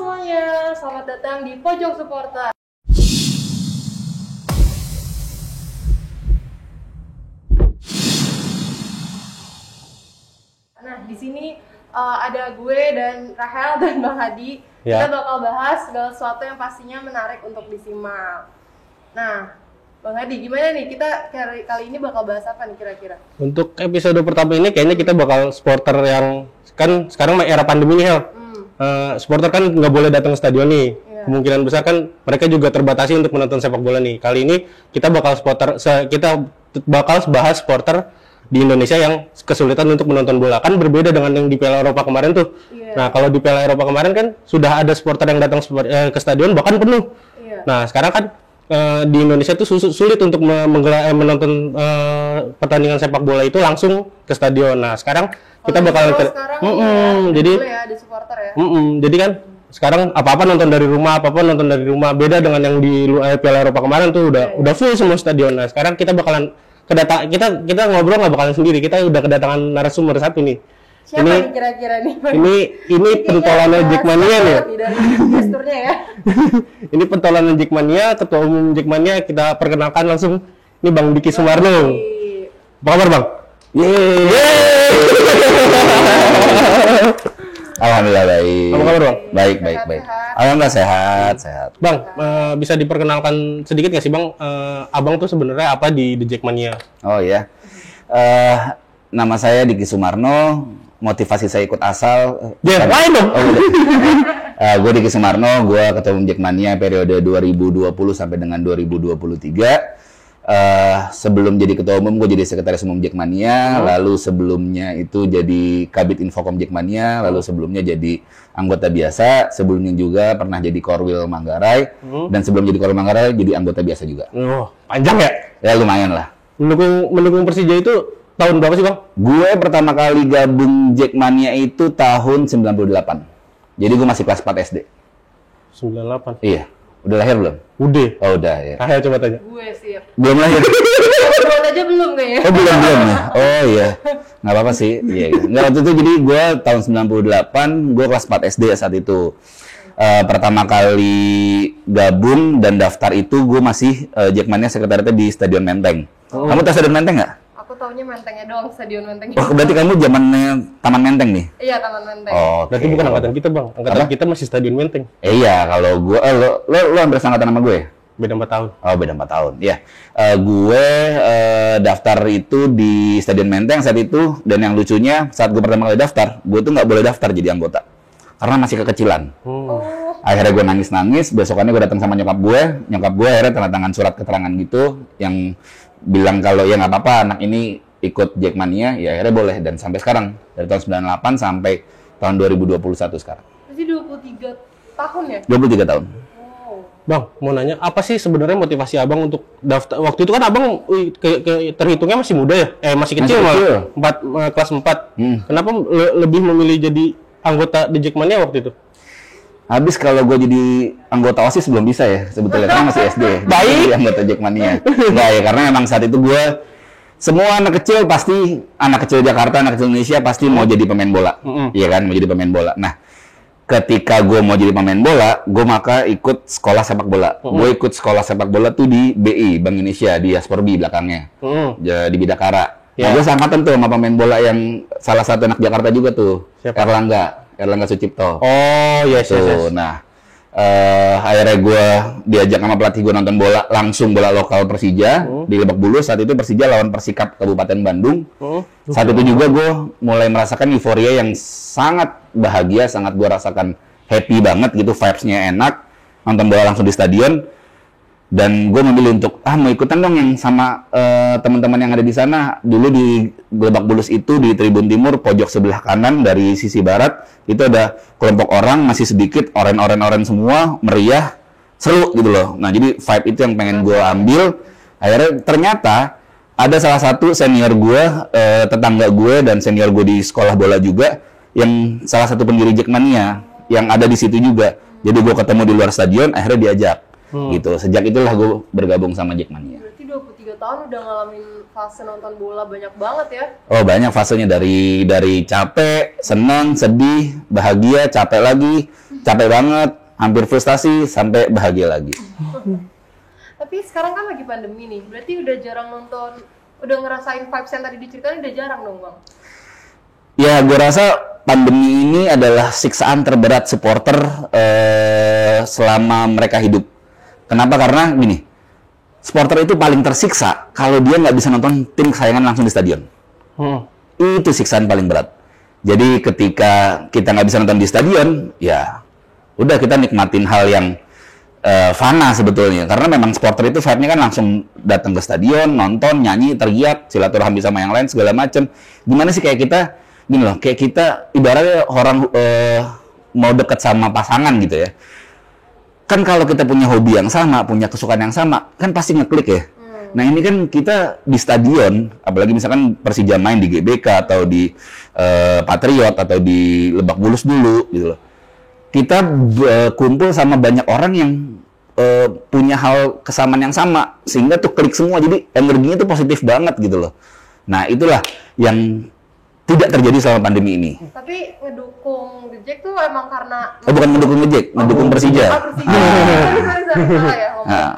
semuanya, selamat datang di Pojok Supporter. Nah, di sini ada gue dan Rahel dan Bang Hadi. Ya. Kita bakal bahas segala sesuatu yang pastinya menarik untuk disimak. Nah, Bang Hadi, gimana nih? Kita kali ini bakal bahas apa nih kira-kira? Untuk episode pertama ini kayaknya kita bakal supporter yang kan sekarang era pandemi nih, Hel. Supporter kan nggak boleh datang ke stadion nih. Yeah. Kemungkinan besar kan mereka juga terbatasi untuk menonton sepak bola nih. Kali ini kita bakal bahas supporter di Indonesia yang kesulitan untuk menonton bola. Kan berbeda dengan yang di Piala Eropa kemarin tuh. Yeah. Nah, kalau di Piala Eropa kemarin kan sudah ada supporter yang datang ke stadion bahkan penuh. Yeah. Nah, sekarang kan di Indonesia tuh sulit untuk menonton pertandingan sepak bola itu langsung ke stadion. Nah, sekarang kita bakal jadi ya, ada supporter ya. Jadi kan sekarang apa-apa nonton dari rumah, beda dengan yang di Piala Eropa kemarin tuh udah full semua stadion. Nah, sekarang kita bakalan kita ngobrol nggak bakalan sendiri. Kita udah kedatangan narasumber satu nih. Siapa nih kira-kira nih? Ini pentolannya Jackmania nih. Dari gesturnya ya. Ini pentolannya Jackmania, ketua umum Jackmania. Kita perkenalkan langsung. Ini Bang Diki Sumarno. Apa kabar, Bang? Yeay. Alhamdulillah baik. Apa kabar, Bang? Baik. Alhamdulillah sehat. Bang, bisa diperkenalkan sedikit nggak sih, Bang? Abang tuh sebenarnya apa di The Jackmania? Oh iya. Nama saya Diki Sumarno. Motivasi saya ikut asal. Lain dong. Gue Diki Sumarno. Gue ketua umum Jackmania periode 2020 sampai dengan 2023. Sebelum jadi ketua umum, gue jadi sekretaris umum Jackmania, lalu sebelumnya itu jadi kabit Infocom Jackmania, lalu sebelumnya jadi anggota biasa, sebelumnya juga pernah jadi Korwil Manggarai, dan sebelum jadi Korwil Manggarai jadi anggota biasa juga. Panjang ya? Ya lumayan lah. Mendukung Persija itu tahun berapa sih, Bang? Gue pertama kali gabung Jackmania itu tahun 98. Jadi gue masih kelas 4 SD. 98? Iya. Udah lahir belum? Udah. Oh, udah ya. Ayo coba tanya. Gue sih. Belum lahir. Belum aja belum kayaknya. Oh, belum ya. Oh iya. Nggak apa-apa sih. Iya. Nggak, waktu itu jadi gue tahun 98, gue kelas 4 SD saat itu. Pertama kali gabung dan daftar itu gue masih Jackmania sekretariatnya di Stadion Menteng. Kamu tahu Stadion Menteng nggak? Aku taunya Mentengnya doang, Stadion Mentengnya. Oh, berarti kamu zamannya Taman Menteng nih? Iya, Taman Menteng. Oh, berarti bukan angkatan kita, Bang. Angkatan kita masih Stadion Menteng. Iya, kalau gue, lo hampir seangkatan sama gue? Beda 4 tahun. Oh, beda 4 tahun. Iya. Gue daftar itu di Stadion Menteng saat itu, dan yang lucunya saat gue pertama kali daftar, gue tuh nggak boleh daftar jadi anggota. Karena masih kekecilan. Akhirnya gue nangis-nangis, besokannya gue datang sama nyokap gue akhirnya tanda tangan surat keterangan gitu, yang bilang kalau ya nggak apa-apa anak ini ikut Jackmania, ya akhirnya boleh. Dan sampai sekarang, dari tahun 98 sampai tahun 2021 sekarang. Berarti 23 tahun ya? 23 tahun. Bang, mau nanya, apa sih sebenarnya motivasi Abang untuk daftar? Waktu itu kan Abang terhitungnya masih muda ya? Masih kecil malah. Kelas 4. Kenapa lebih memilih jadi anggota di Jackmania waktu itu? Habis kalau gue jadi anggota OSIS belum bisa ya, sebetulnya karena masih SD. Baik. Jadi anggota Jackmania. Enggak ya, karena memang saat itu gue, semua anak kecil pasti, anak kecil Jakarta, anak kecil Indonesia pasti mau jadi pemain bola. Iya kan, mau jadi pemain bola. Nah, ketika gue mau jadi pemain bola, gue maka ikut sekolah sepak bola. Gue ikut sekolah sepak bola tuh di BI, Bank Indonesia, di Asporbi belakangnya. Di Bidakara. Nah, gue sangkatan tuh sama pemain bola yang salah satu anak Jakarta juga tuh. Siapa? Erlangga Sucipto. Oh, yes. Nah, akhirnya gue diajak sama pelatih gue nonton bola, langsung bola lokal Persija di Lebak Bulus. Saat itu Persija lawan Persikap Kabupaten Bandung. Saat itu juga gue mulai merasakan euforia yang sangat bahagia, sangat gue rasakan happy banget gitu, vibes-nya enak, nonton bola langsung di stadion. Dan gue memilih untuk mau ikutan dong yang sama teman-teman yang ada di sana. Dulu di Lebak Bulus itu di Tribun Timur pojok sebelah kanan dari sisi barat itu ada kelompok orang masih sedikit, oren semua, meriah, seru gitu loh. Nah, jadi vibe itu yang pengen gue ambil. Akhirnya ternyata ada salah satu senior gue, tetangga gue dan senior gue di sekolah bola juga, yang salah satu pendiri Jackmania yang ada di situ juga. Jadi gue ketemu di luar stadion, akhirnya diajak. Gitu. Sejak itulah gue bergabung sama Jackmania. Berarti 23 tahun udah ngalamin fase nonton bola banyak banget ya? Oh, banyak fasenya, dari capek, senang, sedih, bahagia, capek lagi, capek banget, hampir frustasi sampai bahagia lagi. Tapi sekarang kan lagi pandemi nih, berarti udah jarang nonton, udah ngerasain vibes yang tadi diceritain udah jarang dong Bang? Ya, gue rasa pandemi ini adalah siksaan terberat supporter selama mereka hidup. Kenapa? Karena gini, supporter itu paling tersiksa kalau dia nggak bisa nonton tim kesayangan langsung di stadion. Itu siksaan paling berat. Jadi ketika kita nggak bisa nonton di stadion, ya udah kita nikmatin hal yang fana sebetulnya. Karena memang supporter itu vibe-nya kan langsung datang ke stadion, nonton, nyanyi, teriak, silaturahmi sama yang lain segala macem. Gimana sih kayak kita, gini loh, kayak kita ibaratnya orang mau deket sama pasangan gitu ya. Kan kalau kita punya hobi yang sama, punya kesukaan yang sama, kan pasti ngeklik ya. Nah ini kan kita di stadion, apalagi misalkan Persija main di GBK atau di Patriot atau di Lebak Bulus dulu gitu loh. Kita kumpul sama banyak orang yang punya hal kesamaan yang sama, sehingga tuh klik semua, jadi energinya tuh positif banget gitu loh. Nah itulah yang tidak terjadi selama pandemi ini. Tapi ngedukung The Jack tuh emang karena... Bukan ngedukung The Jack, ngedukung Persija. Persija. Sorry, salah ya ngomong.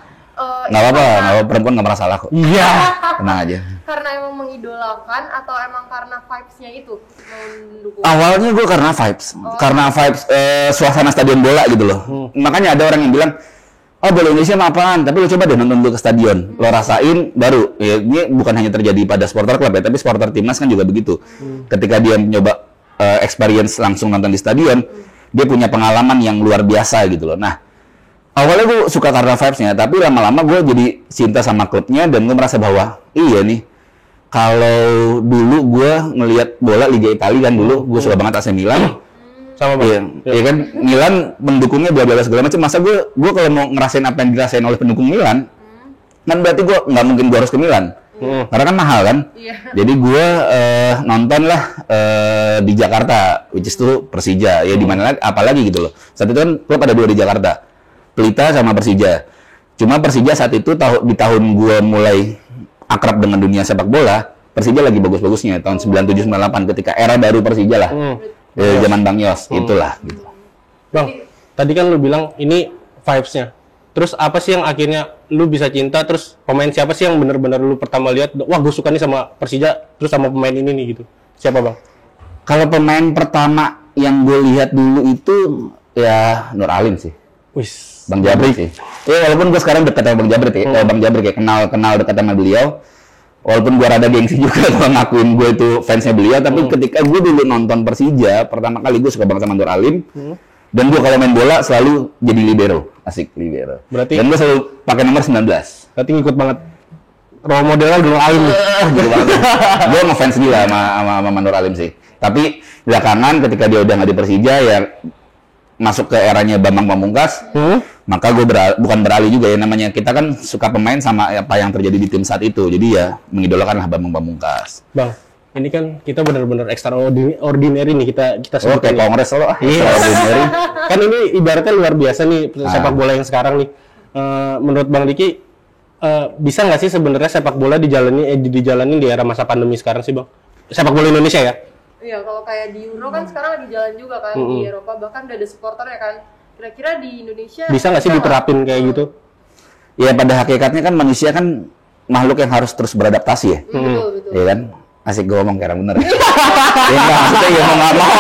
Nggak apa-apa, perempuan nggak pernah salah kok. Iya. Tenang aja. Karena emang mengidolakan atau emang karena vibes-nya itu mendukung? Awalnya gue karena vibes, suasana stadion bola gitu loh. Makanya ada orang yang bilang, oh bola Indonesia mah apaan, tapi lo coba deh nonton dulu ke stadion, lo rasain baru. Ya, ini bukan hanya terjadi pada supporter klub ya, tapi supporter timnas kan juga begitu. Ketika dia mencoba experience langsung nonton di stadion, dia punya pengalaman yang luar biasa gitu loh. Nah, awalnya gue suka karena vibes-nya, tapi lama-lama gue jadi cinta sama klubnya dan gue merasa bahwa iya nih, kalau dulu gue ngelihat bola Liga Italia kan dulu, gue suka banget AC Milan. Sama Bang. Iya kan, Milan pendukungnya bla bla segala macam. Masa gue kalau mau ngerasain apa yang dirasain oleh pendukung Milan, kan berarti gue nggak mungkin gue harus ke Milan. Karena kan mahal kan. Jadi gue nonton lah di Jakarta, which is tuh Persija. Ya di mana lagi, apalagi gitu loh. Saat itu kan klub ada 2 di Jakarta, Pelita sama Persija. Cuma Persija saat itu di tahun gue mulai akrab dengan dunia sepak bola, Persija lagi bagus-bagusnya tahun 97-98 ketika era baru Persija lah. Zaman Bang Yos, itulah gitu. Bang, tadi kan lu bilang ini vibes-nya. Terus apa sih yang akhirnya lu bisa cinta, terus pemain siapa sih yang benar-benar lu pertama lihat, wah gue suka nih sama Persija, terus sama pemain ini nih gitu. Siapa Bang? Kalau pemain pertama yang gue lihat dulu itu ya Nur Alim sih. Wis, Bang Jabri sih. Ya walaupun gue sekarang dekat sama Bang Jabri ya, Bang Jabri kayak kenal dekat sama beliau. Walaupun gue rada gengsi juga gue ngakuin gue itu fansnya beliau, tapi ketika gue dulu nonton Persija, pertama kali gue suka banget sama Nur Alim. Dan gue kalau main bola selalu jadi libero, asik libero. Berarti, dan gue selalu pakai nomor 19. Berarti ngikut banget. Role modelnya Nur Alim. Gue ngefans gila sama Nur Alim sih. Tapi belakangan ketika dia udah nggak di Persija ya masuk ke eranya Bambang Pamungkas, maka gue bukan beralih juga ya, namanya kita kan suka pemain sama apa yang terjadi di tim saat itu, jadi ya mengidolakan lah Bambang Pamungkas. Bang, ini kan kita benar-benar extraordinary nih kita sebut kayak kongres lo, extraordinary. Kan ini ibaratnya luar biasa nih sepak bola yang sekarang nih. Menurut Bang Diki, bisa nggak sih sebenarnya sepak bola dijalanin di era masa pandemi sekarang sih Bang? Sepak bola Indonesia ya? Iya, kalau kayak di Euro kan sekarang lagi jalan juga kan di Eropa, bahkan udah ada supporternya kan. Kira-kira di Indonesia bisa nggak sih diterapin kayak gitu? Ya pada hakikatnya kan manusia kan makhluk yang harus terus beradaptasi ya. Betul. Iya kan? Asik gue ngomong kayak bener. Ya maksudnya ya mau nggak mau.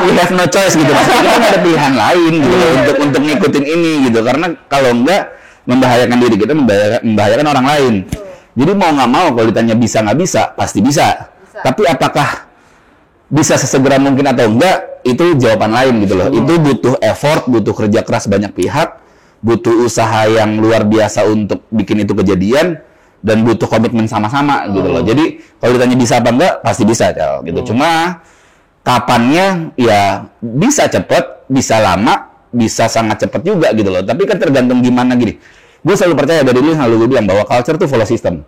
We have no choice gitu. Maksudnya kita nggak ada pilihan lain gitu untuk ngikutin ini gitu. Karena kalau enggak membahayakan diri kita, membahayakan orang lain. Jadi mau nggak mau kalau ditanya bisa nggak bisa, pasti bisa. Tapi apakah bisa sesegera mungkin atau enggak, itu jawaban lain gitu loh. Itu butuh effort, butuh kerja keras banyak pihak, butuh usaha yang luar biasa untuk bikin itu kejadian, dan butuh komitmen sama-sama gitu loh. Jadi kalau ditanya bisa apa enggak, pasti bisa gitu. Cuma kapannya ya bisa cepet, bisa lama, bisa sangat cepet juga gitu loh. Tapi kan tergantung gimana gini. Gue selalu percaya, dari dulu selalu gue bilang bahwa culture tuh follow system.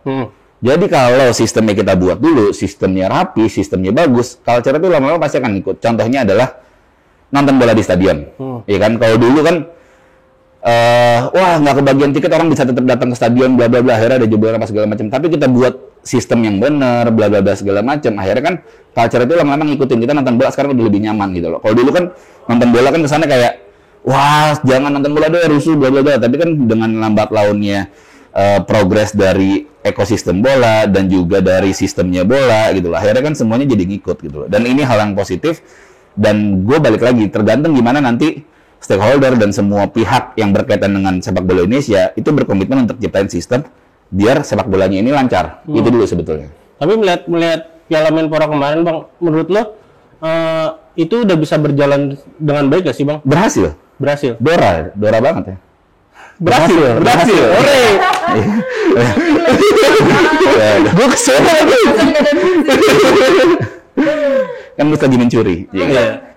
Jadi kalau sistemnya kita buat dulu, sistemnya rapi, sistemnya bagus, culture itu lama-lama pasti akan ikut. Contohnya adalah nonton bola di stadion. Ya kan, kalau dulu kan wah nggak kebagian tiket, orang bisa tetap datang ke stadion, bla bla bla, akhirnya ada jebolan apa segala macam. Tapi kita buat sistem yang benar, bla bla bla segala macam. Akhirnya kan culture itu lama-lama ngikutin kita nonton bola sekarang udah lebih nyaman gitu loh. Kalau dulu kan nonton bola kan kesannya kayak wah jangan nonton bola deh rusuh bla bla bla. Tapi kan dengan lambat launnya progres dari ekosistem bola dan juga dari sistemnya bola gitu loh. Akhirnya kan semuanya jadi ngikut gitu loh. Dan ini hal yang positif dan gue balik lagi tergantung gimana nanti stakeholder dan semua pihak yang berkaitan dengan sepak bola Indonesia itu berkomitmen untuk ciptain sistem biar sepak bolanya ini lancar. Itu dulu sebetulnya. Tapi melihat Piala Menpora kemarin Bang, menurut lo itu udah bisa berjalan dengan baik gak sih Bang? Berhasil. Dora banget ya. Berhasil. Ore. Gue kesel lagi. Kan gue lagi mencuri.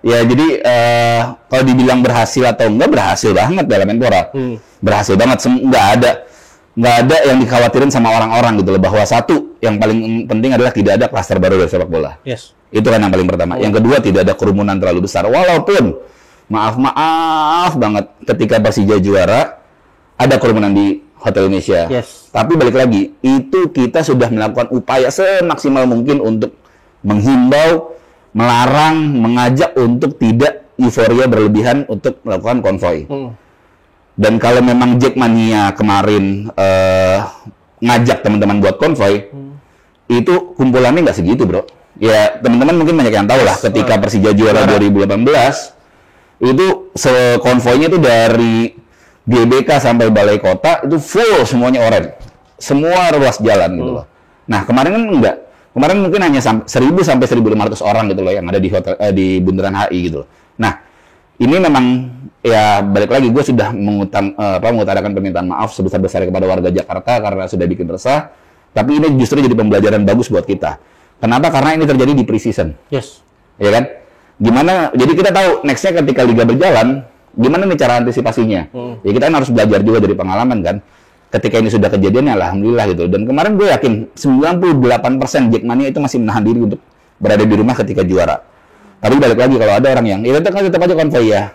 Ya jadi kalau dibilang berhasil atau enggak, berhasil banget Piala Menpora. Berhasil banget. Nggak ada yang dikhawatirin sama orang-orang gitu loh, bahwa satu yang paling penting adalah tidak ada klaster baru dari sepak bola. Yes. Itu kan yang paling pertama. Yang kedua, tidak ada kerumunan terlalu besar. Walaupun maaf banget ketika Persija juara ada kerumunan di Hotel Indonesia. Yes. Tapi balik lagi, itu kita sudah melakukan upaya semaksimal mungkin untuk menghimbau, melarang, mengajak untuk tidak euforia berlebihan untuk melakukan konvoi. Dan kalau memang Jackmania kemarin ngajak teman-teman buat konvoi, itu kumpulannya nggak segitu, bro. Ya, teman-teman mungkin banyak yang tahu lah, ketika Persija juara 2018, itu konvoinya itu dari GBK sampai Balai Kota, itu full semuanya oranye. Semua ruas jalan gitu loh. Nah, kemarin kan enggak. Kemarin mungkin hanya 1.000 sampai 1.500 orang gitu loh yang ada di hotel di Bundaran HI gitu loh. Nah, ini memang ya balik lagi gue sudah mengutarakan permintaan maaf sebesar-besarnya kepada warga Jakarta karena sudah bikin resah. Tapi ini justru jadi pembelajaran bagus buat kita. Kenapa? Karena ini terjadi di pre-season. Yes. Ya kan? Gimana? Jadi kita tahu nextnya ketika liga berjalan, gimana nih cara antisipasinya? Ya kita kan harus belajar juga dari pengalaman kan. Ketika ini sudah kejadian ya alhamdulillah gitu. Dan kemarin gue yakin 98% Jackmania itu masih menahan diri untuk berada di rumah ketika juara. Tapi balik lagi kalau ada orang yang ya tetap aja konvoy ya.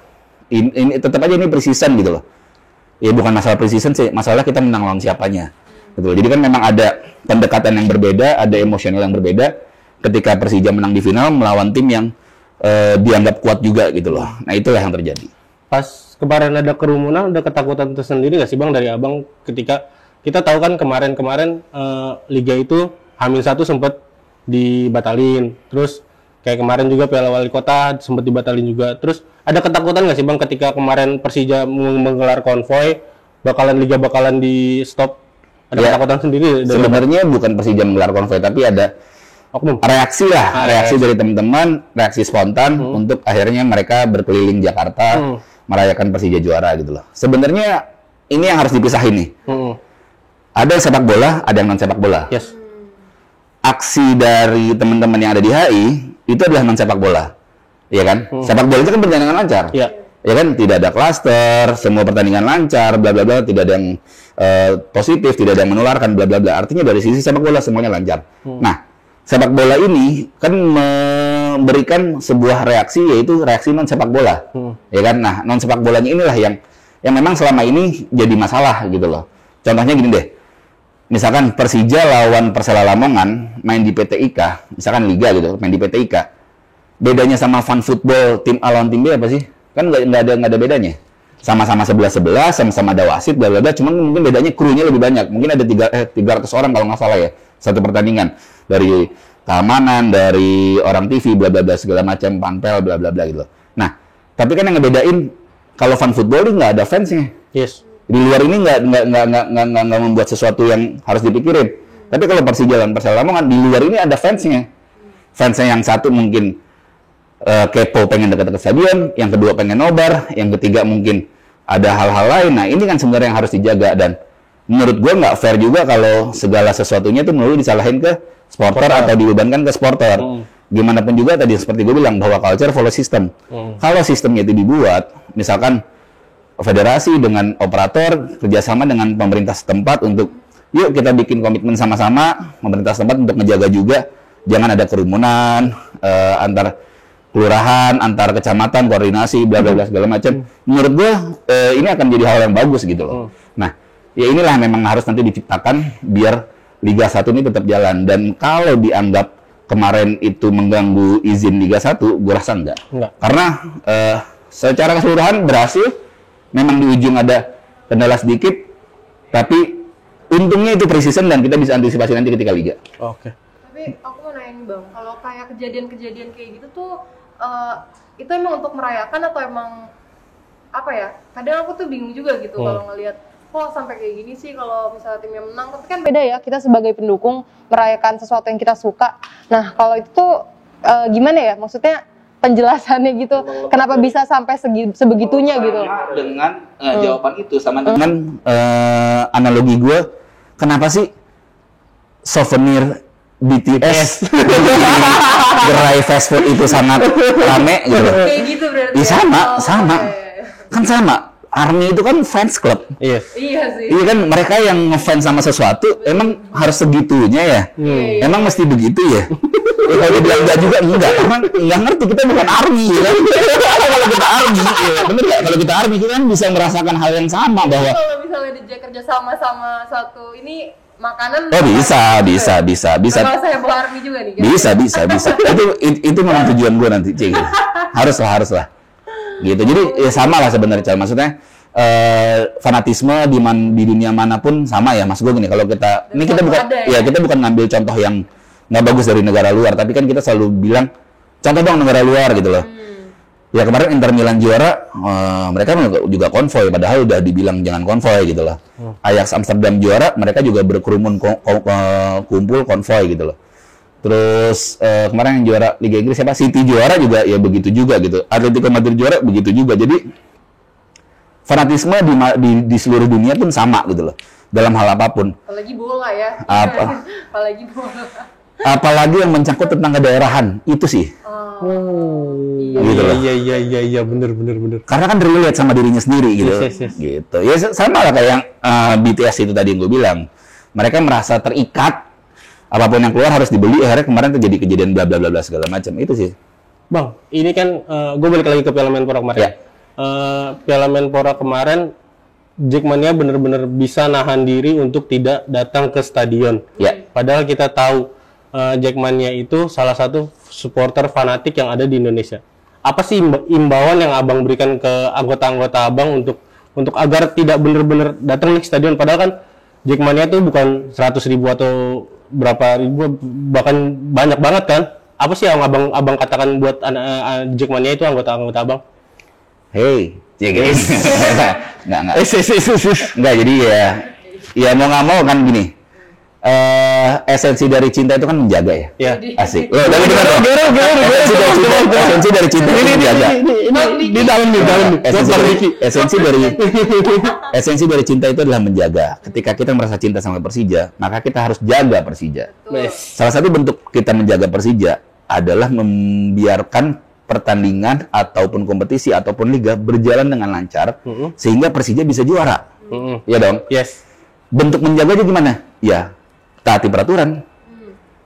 Ini tetap aja ini pre-season gitu loh. Ya bukan masalah pre-season sih, masalah kita menang lawan siapanya. Gitu. Jadi kan memang ada pendekatan yang berbeda, ada emosional yang berbeda ketika Persija menang di final melawan tim yang dianggap kuat juga gitu loh. Nah, itulah yang terjadi. Pas kemarin ada kerumunan, ada ketakutan tersendiri nggak sih Bang dari Abang ketika kita tahu kan kemarin Liga itu H-1 sempat dibatalin, terus kayak kemarin juga Piala Wali Kota sempat dibatalin juga. Terus ada ketakutan nggak sih Bang ketika kemarin Persija menggelar konvoy, Liga bakalan di stop? Ada ketakutan sendiri? Sebenarnya bukan Persija menggelar konvoy, tapi ada reaksi dari teman-teman, reaksi spontan untuk akhirnya mereka berkeliling Jakarta merayakan Persija juara gitu loh. Sebenarnya ini yang harus dipisahin nih. Ada sepak bola, ada yang non sepak bola. Yes. Aksi dari teman-teman yang ada di HI itu adalah non sepak bola, ya kan? Sepak bola itu kan berjalan dengan lancar, ya kan? Tidak ada klaster, semua pertandingan lancar, bla bla bla, tidak ada yang positif, tidak ada yang menularkan, bla bla bla. Artinya dari sisi sepak bola semuanya lancar. Nah, sepak bola ini kan memberikan sebuah reaksi, yaitu reaksi non sepak bola, ya kan? Nah, non sepak bolanya inilah yang memang selama ini jadi masalah gitu loh. Contohnya gini deh. Misalkan Persija lawan Persela Lamongan main di PT IKA, misalkan Liga gitu, main di PT IKA. Bedanya sama fun football tim A lawan tim B apa sih? Kan nggak ada bedanya. Sama-sama 11-11, sama-sama ada wasit, bla bla bla. Cuman mungkin bedanya krunya lebih banyak. Mungkin ada 300 orang kalau nggak salah ya satu pertandingan. Dari keamanan, dari orang TV, bla bla bla segala macam, panpel, bla bla bla gitu. Nah, tapi kan yang ngebedain kalau fun football ini nggak ada fansnya. Yes. Di luar ini nggak membuat sesuatu yang harus dipikirin. Tapi kalau Persija dan Persela Lamongan di luar ini ada fansnya. Fansnya yang satu mungkin kepo pengen dekat-dekat stadion, yang kedua pengen nobar, yang ketiga mungkin ada hal-hal lain. Nah ini kan sebenarnya yang harus dijaga dan menurut gue nggak fair juga kalau segala sesuatunya itu melulu disalahin ke supporter atau dibebankan ke supporter. Gimana pun juga tadi seperti gue bilang bahwa culture follow system. Kalau sistemnya itu dibuat, misalkan federasi dengan operator kerjasama dengan pemerintah setempat untuk yuk kita bikin komitmen sama-sama pemerintah setempat untuk menjaga juga jangan ada kerumunan antar kelurahan, antar kecamatan, koordinasi, bla bla bla segala macam. Menurut gua ini akan jadi hal yang bagus gitu loh. Nah, ya inilah memang harus nanti diciptakan biar Liga 1 ini tetap jalan. Dan kalau dianggap kemarin itu mengganggu izin Liga 1, gue rasa enggak. Karena secara keseluruhan berhasil. Memang di ujung ada kendala sedikit, tapi untungnya itu pre-season dan kita bisa antisipasi nanti ketika Liga. Oke. Tapi aku mau nanya nih Bang, kalau kayak kejadian-kejadian kayak gitu tuh itu emang untuk merayakan atau emang apa ya? Kadang aku tuh bingung juga gitu kalau ngelihat kok sampai kayak gini sih kalau misalnya timnya menang. Tapi kan beda ya, kita sebagai pendukung merayakan sesuatu yang kita suka. Nah, kalau itu tuh gimana ya? Maksudnya penjelasannya gitu. Kenapa bisa sampai sebegitunya gitu? Dengan jawaban itu sama dengan analogi gue, kenapa sih souvenir BTS gerai fast food itu sangat rame gitu loh. Kayak gitu berarti. Iya sama. Kan sama. ARMY itu kan fans club. Iya sih. Iya kan, mereka yang ngefans sama sesuatu emang harus segitunya ya. Emang mesti begitu ya. Kalau dibilang enggak juga enggak. Emang enggak ngerti, kita bukan ARMY ya kan. Kalau kita ARMY, ya, bener nggak? Kalau kita ARMY kita kan bisa merasakan hal yang sama bahwa kalau misalnya dia kerja sama satu ini makanan. Oh bisa. Kalau saya bawa ARMY juga nih. Bisa. Itu memang tujuan gue nanti, Cik. Haruslah. Gitu. Jadi ya sama lah sebenarnya. Maksudnya fanatisme di dunia manapun sama ya. Mas gue gini, kalau kita kita bukan ngambil contoh yang nggak bagus dari negara luar, tapi kan kita selalu bilang contoh dong negara luar gitu loh. Ya kemarin Inter Milan juara, mereka juga konvoy, padahal udah dibilang jangan konvoy gitu loh. Ajax Amsterdam juara, mereka juga berkerumun kumpul konvoy gitu loh. Terus kemarin yang juara Liga Inggris siapa? City juara juga ya begitu juga gitu. Atletico Madrid juara begitu juga. Jadi fanatisme di seluruh dunia pun sama gitu loh. Dalam hal apapun. Apalagi bola ya. Apalagi bola. Apalagi yang mencangkut tentang kedaerahan, itu sih. Iya, bener. Karena kan relate sama dirinya sendiri gitu. Yes. Gitu. Ya sama lah kayak yang BTS itu tadi yang gue bilang. Mereka merasa terikat, apapun yang keluar harus dibeli, akhirnya kemarin terjadi kejadian bla bla bla segala macam. Itu sih. Bang, ini kan gue balik lagi ke Piala Menpora kemarin. Ya. Piala Menpora kemarin Jackmania benar-benar bisa nahan diri untuk tidak datang ke stadion. Ya. Padahal kita tahu Jackmania itu salah satu supporter fanatik yang ada di Indonesia. Apa sih imbauan yang Abang berikan ke anggota-anggota Abang untuk agar tidak benar-benar datang ke stadion? Padahal kan Jackmania itu bukan 100.000 atau berapa ribu, bahkan banyak banget kan? Apa sih yang Abang katakan buat Jackmania itu anggota-anggota Abang? Hey, guys. Enggak. Enggak, jadi ya mau nggak mau kan gini. Esensi dari cinta itu kan menjaga ya. Iya. Asik. Loh, dari benar dong. Esensi dari cinta itu menjaga. Ini di dalam. Esensi dari cinta itu adalah menjaga. Ketika kita merasa cinta sama Persija, maka kita harus jaga Persija. Salah satu bentuk kita menjaga Persija adalah membiarkan pertandingan ataupun kompetisi ataupun liga berjalan dengan lancar sehingga Persija bisa juara. Iya dong. Yes. Bentuk menjaganya gimana? Ya, taati peraturan.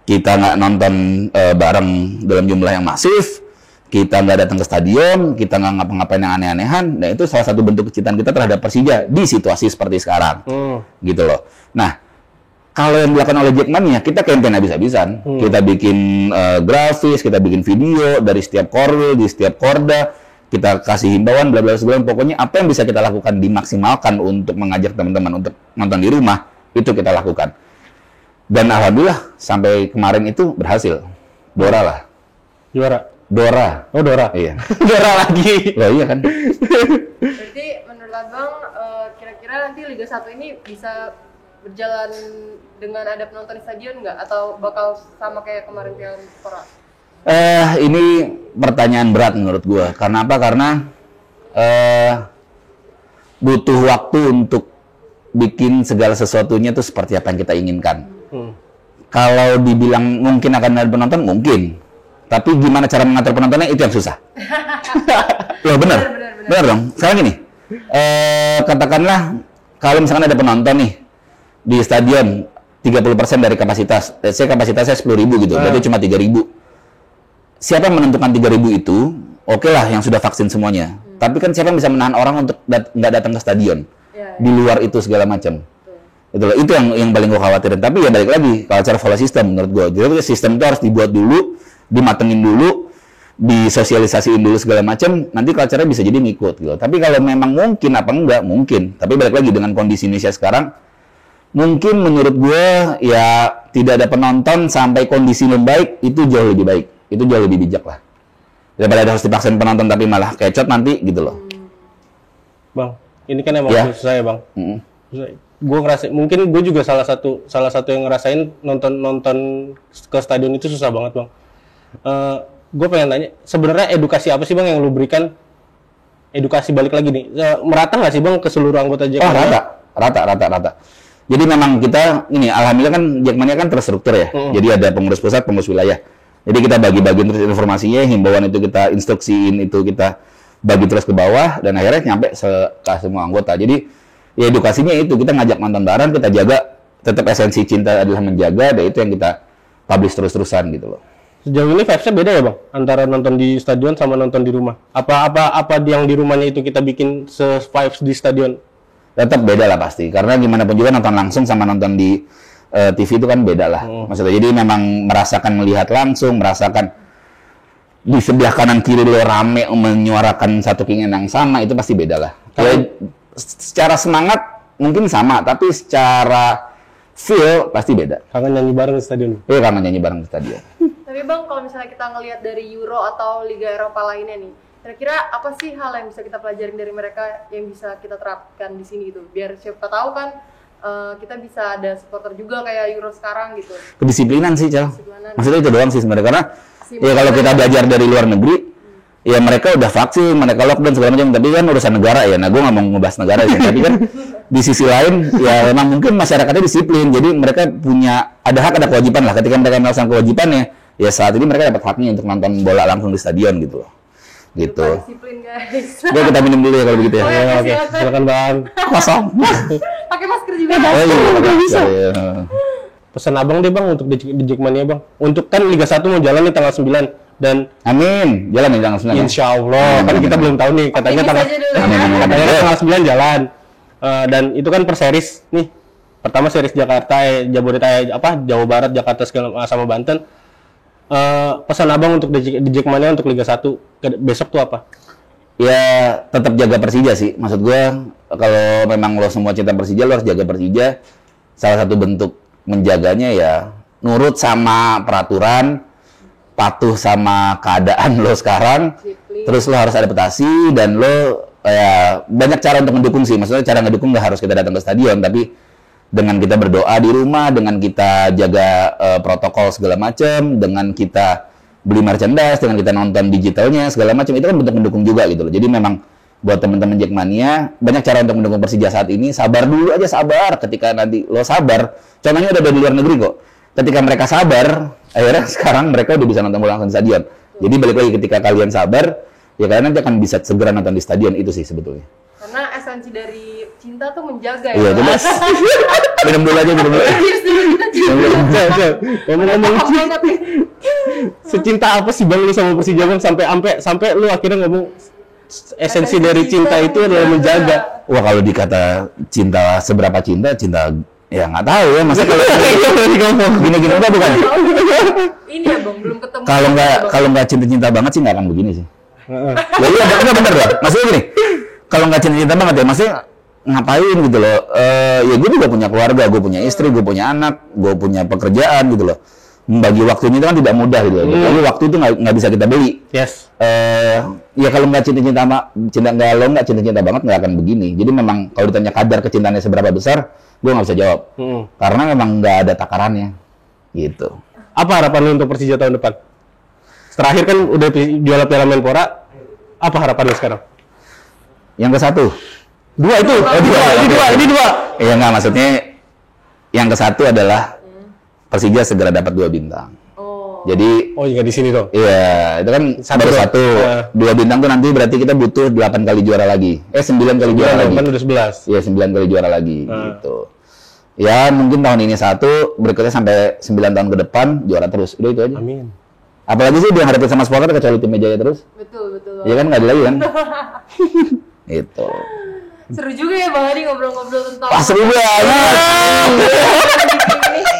Kita nggak nonton bareng dalam jumlah yang masif, kita nggak datang ke stadion, kita nggak ngapa-ngapain yang aneh-anehan. Nah, itu salah satu bentuk kecintaan kita terhadap Persija di situasi seperti sekarang. Gitu loh. Nah, kalau yang dilakukan oleh Jackmania, kita campaign habis-habisan. Kita bikin grafis, kita bikin video dari setiap korwil, di setiap korda, kita kasih himbauan, bla bla segala. Pokoknya apa yang bisa kita lakukan dimaksimalkan untuk mengajak teman-teman untuk nonton di rumah, itu kita lakukan. Dan alhamdulillah sampai kemarin itu berhasil. Dora lah. Juara. Dora. Oh, Dora. Iya. Dora lagi. Loh, iya kan? Berarti menurut Abang kira-kira nanti Liga 1 ini bisa berjalan dengan ada penonton di stadion nggak? Atau bakal sama kayak kemarin Piala Menpora? Ini pertanyaan berat menurut gua. Karena apa? Karena butuh waktu untuk bikin segala sesuatunya tuh seperti apa yang kita inginkan. Kalau dibilang mungkin akan ada penonton, mungkin. Tapi gimana cara mengatur penontonnya, itu yang susah. Loh, bener dong. Sekarang gini, katakanlah kalau misalkan ada penonton nih di stadion 30% dari kapasitas, saya kapasitasnya 10.000 gitu, berarti cuma 3.000. Siapa yang menentukan 3.000 itu? Oke lah, yang sudah vaksin semuanya. Tapi kan siapa yang bisa menahan orang untuk nggak datang ke stadion? Di luar itu segala macam. Itu yang paling gue khawatirin. Tapi ya balik lagi, culture follow system menurut gue. Jadi sistem itu harus dibuat dulu, dimatengin dulu, disosialisasiin dulu segala macam, nanti culture-nya bisa jadi ngikut gitu. Tapi kalau memang mungkin apa enggak, mungkin. Tapi balik lagi dengan kondisi Indonesia sekarang, mungkin menurut gue ya tidak ada penonton sampai kondisi membaik, itu jauh lebih baik. Itu jauh lebih bijak lah. Daripada harus dipaksain penonton tapi malah kecot nanti gitu loh. Bang, ini kan emang susah ya bang. Gue ngerasain, mungkin gue juga salah satu yang ngerasain nonton ke stadion itu susah banget bang. Gue pengen tanya, sebenarnya edukasi apa sih bang yang lu berikan? Edukasi balik lagi nih, merata nggak sih bang ke seluruh anggota Jackmania? Rata. Jadi memang kita ini, alhamdulillah kan Jackmania kan terstruktur ya. Jadi ada pengurus pusat, pengurus wilayah. Jadi kita bagi-bagi terus informasinya, himbauan itu kita instruksiin, itu kita bagi terus ke bawah, dan akhirnya nyampe ke semua anggota. Jadi ya edukasinya itu, kita ngajak nonton bareng, kita jaga, tetap esensi cinta adalah menjaga, dan itu yang kita publish terus-terusan gitu loh. Sejauh ini vibes-nya beda ya bang? Antara nonton di stadion sama nonton di rumah? Apa yang di rumahnya itu kita bikin se-vibes di stadion? Tetap beda lah pasti, karena gimana pun juga nonton langsung sama nonton di TV itu kan beda lah. Maksudnya jadi memang merasakan melihat langsung, merasakan di sebelah kanan kiri lo rame menyuarakan satu keinginan yang sama, itu pasti beda lah. Ya, secara semangat mungkin sama, tapi secara feel pasti beda. Kangen nyanyi bareng di stadion? Iya, kangen nyanyi bareng di stadion. Tapi bang, kalau misalnya kita ngelihat dari Euro atau Liga Eropa lainnya nih, kira-kira apa sih hal yang bisa kita pelajarin dari mereka yang bisa kita terapkan di sini gitu? Biar siapa tahu kan kita bisa ada supporter juga kayak Euro sekarang gitu. Kedisiplinan sih, Cal. Maksudnya itu doang sih sebenarnya, karena ya kalau kita belajar dari luar negeri, ya mereka udah vaksin, mereka lockdown segala macam, tapi kan urusan negara ya. Nah, gue nggak mau ngebahas negara ya, tapi kan di sisi lain ya memang mungkin masyarakatnya disiplin, jadi mereka punya ada hak ada kewajiban lah. Ketika mereka melaksanakan kewajibannya, ya saat ini mereka dapat haknya untuk nonton bola langsung di stadion gitu loh. Gitu. Disiplin guys. Gue kita minum dulu ya kalau begitu ya. Oke, silakan bang. Kosong. Pakai masker juga. Bisa. Pesan abang deh bang untuk di Jackmania bang. Untuk kan Liga 1 mau jalan nih tanggal 9 dan amin, jalan nih tanggal 9. Insya Allah, kan kita belum tahu nih, katanya tanggal 9 jalan. Dan itu kan per series nih. Pertama series Jakarta, Jabodetabek, Jawa Barat, Jakarta sama Banten. Pesan abang untuk di Jackmania untuk Liga 1 besok tuh apa? Ya tetap jaga Persija sih. Maksud gue kalau memang lo semua cinta Persija, lo harus jaga Persija. Salah satu bentuk menjaganya ya nurut sama peraturan, patuh sama keadaan lo sekarang. Terus lo harus adaptasi dan lo ya banyak cara untuk mendukung sih. Maksudnya cara ngedukung nggak harus kita datang ke stadion, tapi dengan kita berdoa di rumah, dengan kita jaga protokol segala macam, dengan kita beli merchandise, dengan kita nonton digitalnya segala macam, itu kan bentuk mendukung juga gitu loh. Jadi memang buat teman-teman Jackmania banyak cara untuk mendukung Persija saat ini. Sabar dulu aja, sabar. Ketika nanti lo sabar, contohnya udah dari luar negeri kok. Ketika mereka sabar, akhirnya sekarang mereka udah bisa nonton bola langsung di stadion. Jadi balik lagi, ketika kalian sabar, ya kalian nanti akan bisa segera nonton di stadion, itu sih sebetulnya. Karena esensi dari cinta tuh menjaga ya. Iya, coba minum dulu aja, minum dulu. Ngomong-ngomong secinta apa sih bang lu sama Persija bang sampai lu akhirnya ngomong esensi dari cinta itu adalah menjaga. Wah, kalau dikata cinta seberapa cinta ya nggak tahu ya, masa kalau gini-gini udah bukan. Ini ya bang, belum ketemu. Kalau nggak cinta banget sih nggak akan begini sih. Ya iya, bener lah. Maksudnya gini, kalau nggak cinta banget ya, maksudnya ngapain gitu loh. Ya gue juga punya keluarga, gue punya istri, gue punya anak, gue punya pekerjaan gitu loh. Membagi waktunya itu kan tidak mudah gitu loh. Jadi waktu itu nggak bisa kita beli. Yes. Ya kalau nggak cinta banget nggak akan begini. Jadi memang kalau ditanya kadar kecintaannya seberapa besar, gue nggak bisa jawab. Karena memang nggak ada takarannya. Gitu. Apa harapan lu untuk Persija tahun depan? Terakhir kan udah juara Piala Menpora. Apa harapan lu sekarang? Yang ke satu. Dua itu. Ini dua. Iya nggak, maksudnya yang ke satu adalah Persija segera dapat 2 bintang. Jadi juga di sini tuh. Iya, itu kan baru satu. 2 bintang tuh nanti berarti kita butuh 8 kali juara lagi. 9 kali juara lagi. 8 udah 11. Iya, 9 kali juara lagi gitu. Ya, mungkin tahun ini 1, berikutnya sampai 9 tahun ke depan juara terus. Udah itu aja. Amin. Apalagi sih dia ngadepin sama supporter kecuali tim Jaya terus. Betul. Iya kan nggak ada lagi kan? Itu. Seru juga ya Bang Adi ngobrol-ngobrol tentang seru banget.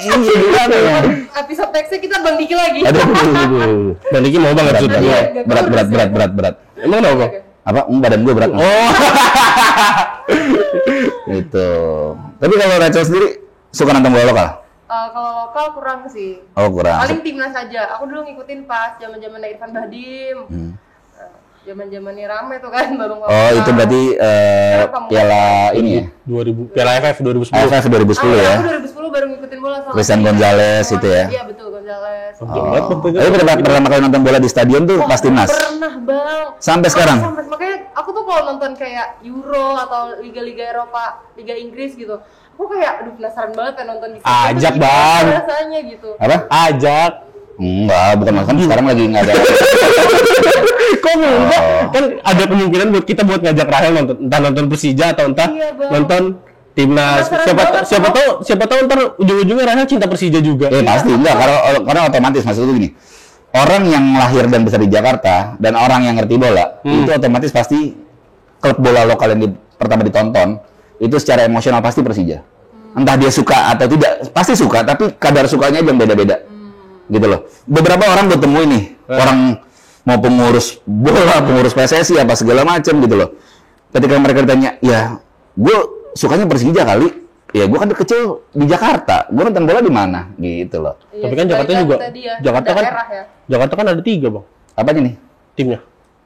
Gimana ya? episode nextnya kita Bang Diki lagi. Aduh. Bang Diki mau banget shoot. Berat. Emang kenapa Bang? Apa? Badan gue berat. Oh. Itu. Tapi kalau Rachel sendiri suka nonton bola lokal? Kalau lokal kurang sih. Oh, kurang. Paling timnas aja. Aku dulu ngikutin pas zaman-zaman Irfan Bahdim. Zaman-zamannya rame tuh kan baru Oh, itu berarti piala ini ya? 2000 Piala AFF 2010. AFF 2010 ya? Aku 2010 baru ngikutin bola sama Christian Gonzalez itu ya? Iya betul, Gonzalez. Tapi pertama kali nonton bola di stadion tuh pas timnas? Pernah Bang. Sampai sekarang? Makanya aku tuh kalau nonton kayak Euro atau Liga-Liga Eropa, Liga Inggris gitu, aku kayak aduh penasaran banget kan nonton di situ. Ajak, Gimana Bang. rasanya gitu. Apa? Ajak. Enggak, bukan kan sekarang lagi nggak ada. Kok enggak? Kan ada kemungkinan buat kita ngajak Rahel nonton, entah nonton Persija atau entah Iya, Bang. nonton timnas. Penasaran banget, Siapa tahu ntar ujung-ujungnya Rahel cinta Persija juga. Pasti enggak, karena otomatis maksud gue gini. Orang yang lahir dan besar di Jakarta dan orang yang ngerti bola itu otomatis pasti klub bola lokal yang pertama ditonton itu secara emosional pasti Persija. Entah dia suka atau tidak, pasti suka, tapi kadar sukanya aja yang beda-beda. Gitu loh. Beberapa orang gue temui nih, orang mau pengurus bola, pengurus PSSI apa segala macam gitu loh. Ketika mereka ditanya, ya gue sukanya Persija kali, ya gue kan kecil di Jakarta, gue nonton bola di mana gitu loh. Iya, Tapi kan Jakarta juga, Jakarta kan, ya. Jakarta kan ada 3 Bang Apanya nih? timnya.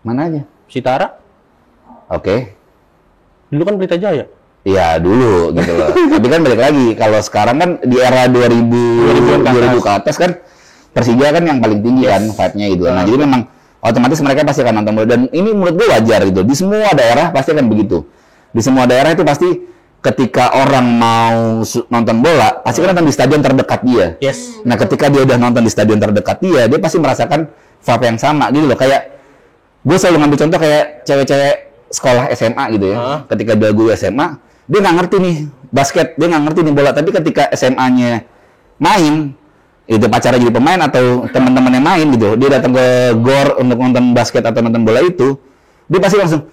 Mana aja? Sitara, Oke. dulu kan Pelita Jaya. Iya dulu gitu loh. Tapi kan balik lagi, kalau sekarang kan di era 2000 ke atas kan Persija kan yang paling tinggi kan vibe-nya gitu. Nah, jadi memang otomatis mereka pasti akan nonton bola dan ini menurut gue wajar gitu. Di semua daerah pasti akan begitu. Di semua daerah itu pasti ketika orang mau nonton bola, pasti kan nonton di stadion terdekat dia. Yes. Nah, ketika dia udah nonton di stadion terdekat dia pasti merasakan vibe yang sama gitu loh. Kayak gue selalu ngambil contoh kayak cewek-cewek sekolah SMA gitu ya. Ketika dia gue SMA, dia nggak ngerti nih basket, dia nggak ngerti nih bola. Tapi ketika SMA-nya main, itu pacarnya jadi pemain atau teman-temannya main gitu, dia datang ke GOR untuk nonton basket atau nonton bola itu, dia pasti langsung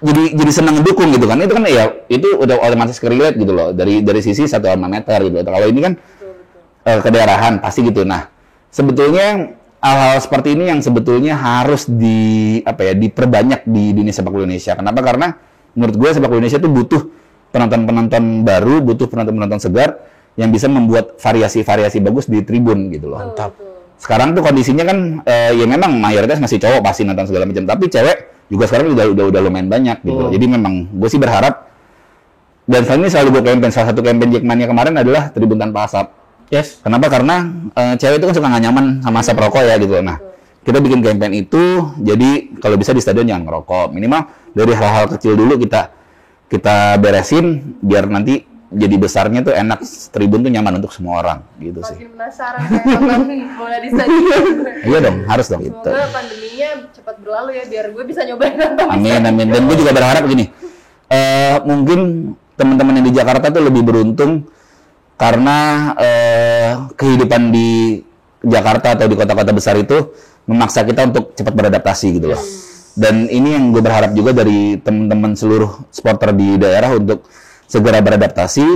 jadi senang ngedukung gitu kan. Itu kan ya itu udah otomatis relate gitu loh dari sisi satu alma mater gitu. Kalau ini kan kedaerahan pasti gitu. Nah, sebetulnya hal-hal seperti ini yang sebetulnya harus diperbanyak di dunia sepak bola Indonesia. Kenapa? Karena menurut gue sepak bola Indonesia itu butuh penonton-penonton baru, butuh penonton-penonton segar yang bisa membuat variasi-variasi bagus di tribun gitu loh. Mantap. Sekarang tuh kondisinya kan ya memang mayoritas masih cowok pasti nonton segala macam, tapi cewek juga sekarang udah lumayan banyak gitu loh. Jadi memang gue sih berharap, dan selain ini selalu gue campaign, salah satu campaign Jackmania kemarin adalah Tribun Tanpa Asap. Yes. Kenapa? Karena cewek itu kan suka nggak nyaman sama asap rokok ya gitu. Nah, kita bikin campaign itu, jadi kalau bisa di stadion jangan ngerokok. Minimal dari hal-hal kecil dulu kita beresin biar nanti jadi besarnya tuh enak, tribun tuh nyaman untuk semua orang gitu sih. Makin penasaran kayak nonton bola di stadion. Iya dong, harus dong gitu. Semoga pandeminya cepat berlalu ya biar gue bisa nyobain nonton. Amin. Dan gue juga berharap gini, mungkin teman-teman yang di Jakarta tuh lebih beruntung karena kehidupan di Jakarta atau di kota-kota besar itu memaksa kita untuk cepat beradaptasi gitu loh. Dan ini yang gue berharap juga dari teman-teman seluruh supporter di daerah untuk segera beradaptasi,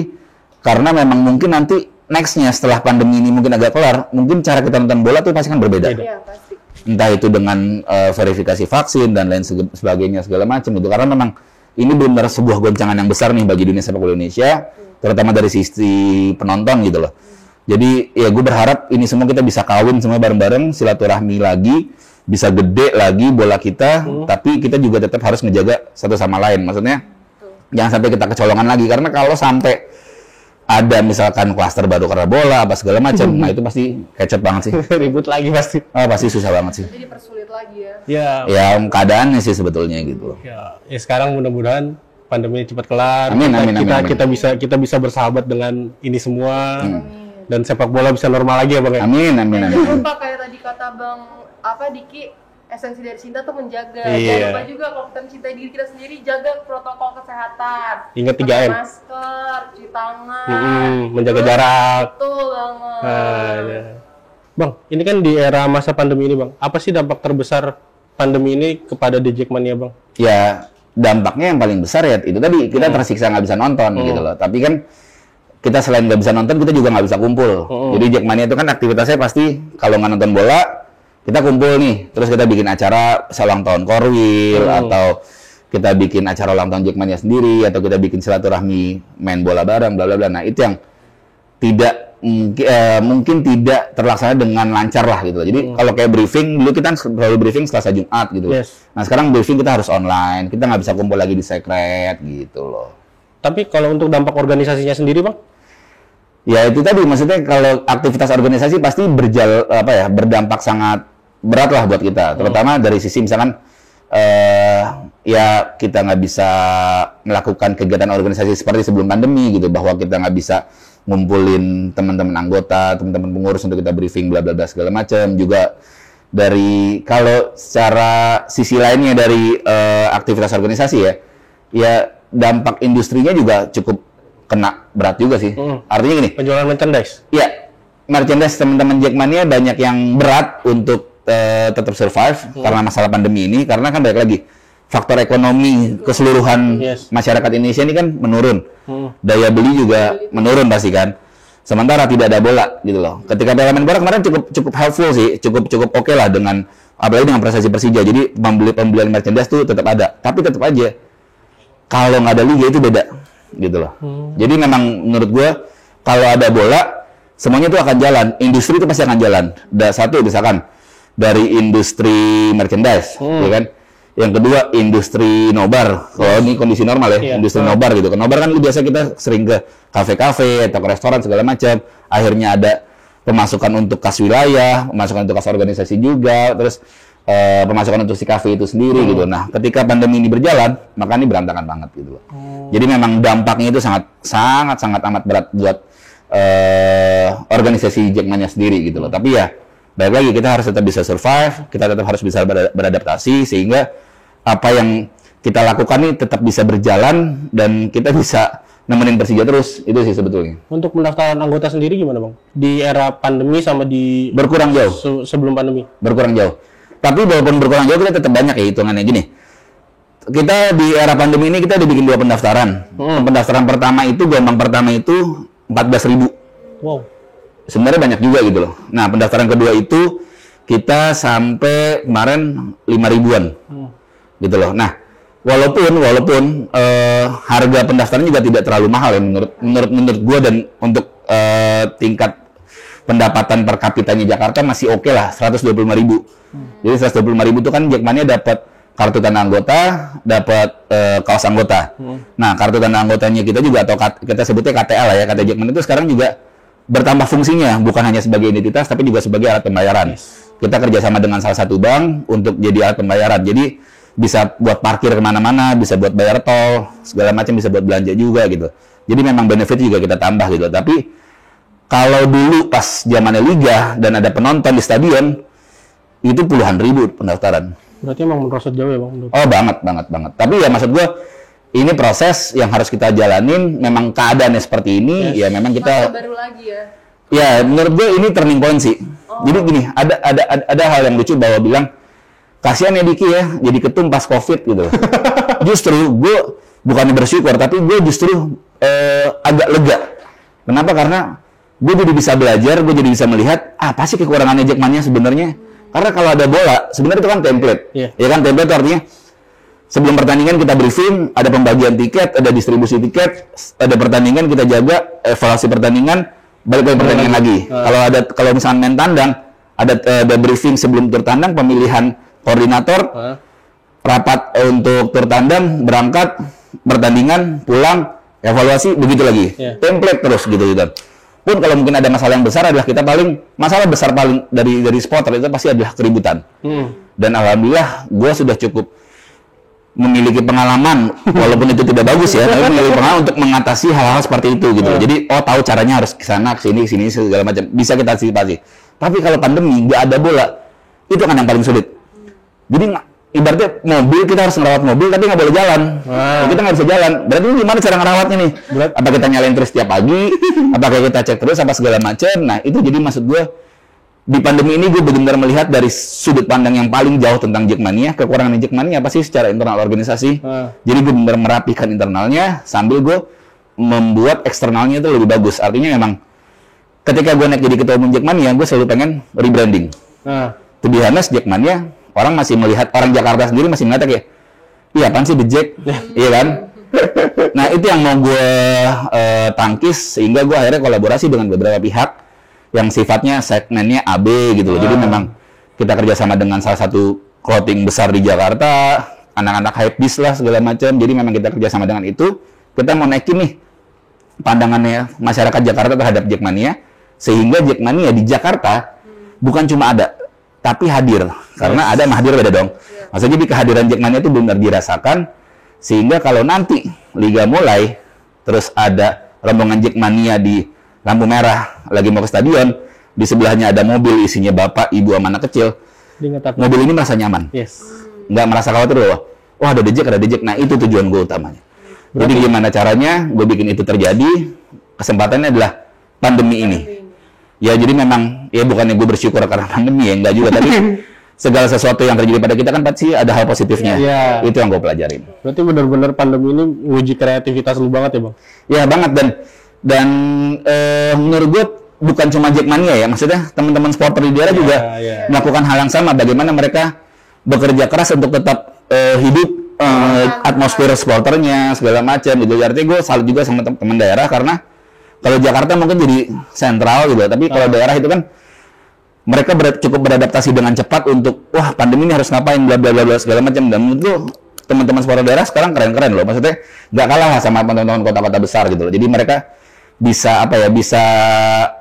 karena memang mungkin nanti next-nya setelah pandemi ini mungkin agak kelar, mungkin cara kita nonton bola tuh pasti kan berbeda. Iya, pasti. Entah itu dengan verifikasi vaksin dan lain sebagainya segala macam itu, karena memang ini benar sebuah goncangan yang besar nih bagi dunia sepak bola Indonesia, terutama dari sisi penonton gitu loh. Jadi ya gue berharap ini semua kita bisa kawin semua bareng-bareng, silaturahmi lagi, bisa gede lagi bola kita, tapi kita juga tetap harus ngejaga satu sama lain. Maksudnya jangan sampai kita kecolongan lagi, karena kalau sampai ada misalkan klaster baru karena bola apa segala macam, nah itu pasti kecet banget sih. Ribut lagi pasti. Pasti susah banget sih. Jadi dipersulit lagi ya. Ya. Ya keadaannya sih sebetulnya gitu. Ya sekarang mudah-mudahan pandemi cepat kelar. Amin. Kita bisa bersahabat dengan ini semua. Dan sepak bola bisa normal lagi ya Bang. Amin. Jangan lupa kayak tadi kata Bang Diki, esensi dari cinta tuh menjaga. Jangan lupa juga kalau kita mencintai diri kita sendiri, jaga protokol kesehatan. Ingat 3M. Pakai masker, cuci tangan, menjaga jarak. Betul banget. Ya. Bang, ini kan di era masa pandemi ini Bang, apa sih dampak terbesar pandemi ini kepada The Jackmania Bang? Ya dampaknya yang paling besar ya itu tadi kita tersiksa nggak bisa nonton gitu loh. Tapi kan kita selain nggak bisa nonton, kita juga nggak bisa kumpul. Jadi Jackmania itu kan aktivitasnya pasti kalau nggak nonton bola, kita kumpul nih. Terus kita bikin acara ulang tahun Korwil atau kita bikin acara ulang tahun Jackmania sendiri atau kita bikin silaturahmi main bola bareng, bla bla bla. Nah itu yang tidak mungkin tidak terlaksana dengan lancar lah gitu. Jadi kalau kayak briefing dulu kita selalu briefing Selasa Jumat gitu. Nah sekarang briefing kita harus online, kita nggak bisa kumpul lagi di sekret gitu loh. Tapi kalau untuk dampak organisasinya sendiri bang? Ya itu tadi maksudnya kalau aktivitas organisasi pasti berdampak sangat berat lah buat kita, terutama dari sisi misalkan ya kita nggak bisa melakukan kegiatan organisasi seperti sebelum pandemi gitu, bahwa kita nggak bisa ngumpulin teman-teman anggota, teman-teman pengurus untuk kita briefing bla bla bla segala macam. Juga dari kalau secara sisi lainnya dari aktivitas organisasi ya dampak industrinya juga cukup kena berat juga sih. Artinya gini, penjualan merchandise. Iya, merchandise teman-teman Jackmania banyak yang berat untuk tetap survive karena masalah pandemi ini, karena kan balik lagi faktor ekonomi keseluruhan masyarakat Indonesia ini kan menurun, daya beli juga menurun pasti kan. Sementara tidak ada bola gitu loh. Ketika Piala Menpora kemarin cukup helpful sih, cukup oke lah dengan apalagi dengan prestasi Persija. Jadi pembelian merchandise tuh tetap ada, tapi tetap aja kalau nggak ada liga itu beda gitu loh. Jadi memang menurut gue kalau ada bola semuanya itu akan jalan, industri itu pasti akan jalan. Satu misalkan dari industri merchandise, ya kan. Yang kedua industri nobar. Kalau ini kondisi normal ya, industri nobar gitu. Nobar kan biasa kita sering ke kafe-kafe atau ke restoran segala macam. Akhirnya ada pemasukan untuk kas wilayah, pemasukan untuk kas organisasi juga, terus pemasukan untuk si kafe itu sendiri gitu. Nah, ketika pandemi ini berjalan, maka ini berantakan banget gitu loh. Jadi memang dampaknya itu sangat amat berat buat organisasi Jackmania sendiri gitu loh. Tapi ya baik lagi kita harus tetap bisa survive, kita tetap harus bisa beradaptasi sehingga apa yang kita lakukan ini tetap bisa berjalan dan kita bisa nemenin Persija terus. Itu sih sebetulnya. Untuk pendaftaran anggota sendiri gimana bang? Di era pandemi sama di berkurang jauh. Sebelum pandemi? Berkurang jauh. Tapi walaupun berkurang jauh kita tetap banyak ya hitungannya gini. Kita di era pandemi ini kita udah bikin 2 pendaftaran. Pendaftaran pertama itu gelombang pertama itu 14.000. Wow. Sebenarnya banyak juga gitu loh. Nah, pendaftaran kedua itu kita sampai kemarin 5.000-an. Gitu loh. Nah, walaupun harga pendaftaran juga tidak terlalu mahal ya menurut gua, dan untuk tingkat pendapatan per kapitanya Jakarta masih oke lah, 125.000. Jadi 125.000 itu kan Jackmania dapat kartu tanda anggota, dapat kaos anggota. Nah, kartu tanda anggotanya kita juga atau kita sebutnya KTA lah ya, KTA Jackmania itu sekarang juga bertambah fungsinya, bukan hanya sebagai identitas tapi juga sebagai alat pembayaran. Kita kerjasama dengan salah satu bank untuk jadi alat pembayaran. Jadi bisa buat parkir kemana-mana, bisa buat bayar tol, segala macam, bisa buat belanja juga gitu. Jadi memang benefit juga kita tambah gitu. Tapi kalau dulu pas zamannya liga dan ada penonton di stadion, itu puluhan ribu pendaftaran. Berarti emang merosot jauh ya bang? Oh banget. Tapi ya maksud gue, ini proses yang harus kita jalanin. Memang keadaannya seperti ini, ya memang kita. Masa baru lagi ya. Ya menurut gue ini turning point sih. Jadi gini, ada hal yang lucu bahwa bilang kasihan ya Diki ya, jadi ketum pas COVID gitu. Justru gue bukannya bersyukur, tapi gue justru agak lega. Kenapa? Karena gue jadi bisa belajar, gue jadi bisa melihat apa sih kekurangannya Jackmania sebenarnya. Karena kalau ada bola, sebenarnya itu kan template. Ya kan, template itu artinya sebelum pertandingan kita briefing, ada pembagian tiket, ada distribusi tiket, ada pertandingan kita jaga, evaluasi pertandingan, balik ke pertandingan lagi. Kalau misalnya main tandang, ada briefing sebelum tur tandang, pemilihan koordinator, rapat untuk tur tandang, berangkat, pertandingan, pulang, evaluasi, begitu lagi. Template terus gitu. Pun kalau mungkin ada masalah yang besar adalah masalah besar paling dari supporter itu pasti adalah keributan. Dan alhamdulillah gue sudah cukup memiliki pengalaman, walaupun itu tidak bagus ya, tapi memiliki pengalaman untuk mengatasi hal-hal seperti itu gitu. Jadi tahu caranya harus ke sana, ke sini segala macam, bisa kita antisipasi. Tapi kalau pandemi nggak ada bola, itu kan yang paling sulit. Jadi ibaratnya mobil, kita harus ngerawat mobil tapi nggak boleh jalan. Kita nggak bisa jalan. Berarti gimana cara ngerawatnya nih? Apa kita nyalain terus tiap pagi? Apakah kita cek terus apa segala macam? Nah itu jadi maksud gue di pandemi ini gue benar-benar melihat dari sudut pandang yang paling jauh tentang Jackmania. Kekurangan Jackmania apa sih secara internal organisasi. Jadi gue benar merapikan internalnya sambil gue membuat eksternalnya itu lebih bagus. Artinya memang ketika gue naik jadi ketua umum Jackmania, gue selalu pengen rebranding. To be honest, Jackmania, orang masih melihat, orang Jakarta sendiri masih mengatakan kayak, iya apaan sih The Jack? Iya kan? Nah itu yang mau gue tangkis, sehingga gue akhirnya kolaborasi dengan beberapa pihak yang sifatnya segmennya AB gitu loh. Jadi memang kita kerjasama dengan salah satu clothing besar di Jakarta, anak-anak hypebeast lah segala macam. Jadi memang kita kerjasama dengan itu. Kita mau naikin nih pandangannya masyarakat Jakarta terhadap Jackmania, sehingga Jackmania di Jakarta bukan cuma ada, tapi hadir. Karena ada sama hadir beda dong. Maksudnya di kehadiran Jackmania itu benar dirasakan, sehingga kalau nanti liga mulai, terus ada rombongan Jackmania di lampu merah lagi mau ke stadion, di sebelahnya ada mobil isinya bapak, ibu, sama anak kecil. Mobil ini merasa nyaman, nggak merasa khawatir bahwa wah ada dejek. Nah itu tujuan gue utamanya. Jadi gimana caranya gue bikin itu terjadi? Kesempatannya adalah pandemi ini. Ya jadi memang ya bukannya gue bersyukur karena pandemi ya, enggak juga, tapi segala sesuatu yang terjadi pada kita kan pasti ada hal positifnya. Itu yang gue pelajarin. Berarti benar-benar pandemi ini nguji kreativitas lu banget ya bang? Ya banget, dan menurut gue bukan cuma Jackmania ya, maksudnya teman-teman supporter di daerah juga melakukan hal yang sama. Bagaimana mereka bekerja keras untuk tetap hidup atmosfer supporternya segala macam gitu. Artinya gue salut juga sama teman daerah, karena kalau Jakarta mungkin jadi sentral gitu, tapi kalau daerah itu kan mereka cukup beradaptasi dengan cepat untuk wah pandemi ini harus ngapain bla bla bla segala macam. Dan menurut gue teman-teman supporter daerah sekarang keren-keren loh, maksudnya nggak kalah lah sama teman-teman kota-kota besar gitu loh. Jadi mereka bisa bisa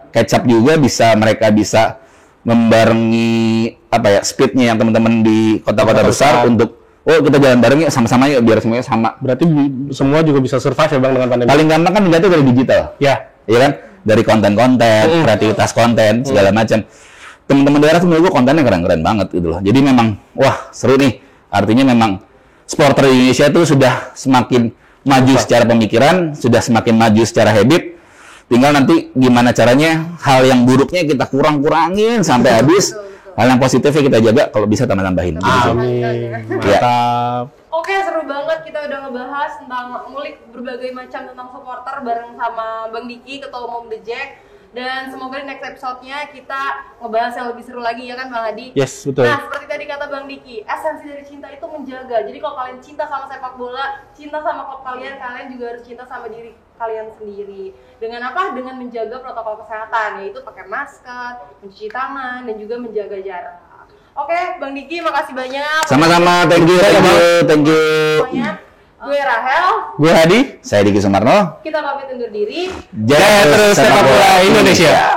catch up juga, mereka bisa membarengi speednya yang teman-teman di kota-kota besar untuk kita jalan bareng yuk, sama-sama yuk biar semuanya sama. Berarti semua juga bisa survive ya bang dengan pandemi. Paling gampang kan dilihatnya dari digital. Iya kan, dari konten-konten, kreativitas konten segala macam. Teman-teman daerah tuh menurut gua kontennya keren-keren banget gitu loh. Jadi memang wah seru nih. Artinya memang supporter Indonesia itu sudah semakin maju secara pemikiran, sudah semakin maju secara habit. Tinggal nanti gimana caranya hal yang buruknya kita kurang-kurangin sampai habis, hal yang positifnya kita jaga, kalau bisa tambah-tambahin. Amin. Mantap. Oke, seru banget kita udah ngebahas tentang ngulik berbagai macam tentang supporter bareng sama Bang Diki, Ketua Umum The Jack. Dan semoga di next episode-nya kita ngebahas yang lebih seru lagi, ya kan Bang Adi? Yes, betul. Nah, seperti tadi kata Bang Diki, esensi dari cinta itu menjaga. Jadi kalau kalian cinta sama sepak bola, cinta sama klub kalian, kalian juga harus cinta sama diri kalian sendiri. Dengan apa? Dengan menjaga protokol kesehatan, yaitu pakai masker, mencuci tangan, dan juga menjaga jarak. Oke, Bang Diki, makasih banyak. Sama-sama, thank you. Semuanya. Gue Rahel. Gue Hadi. Saya Diki Sumarno. Kita pamit undur diri. Jaya terus sepak bola Indonesia.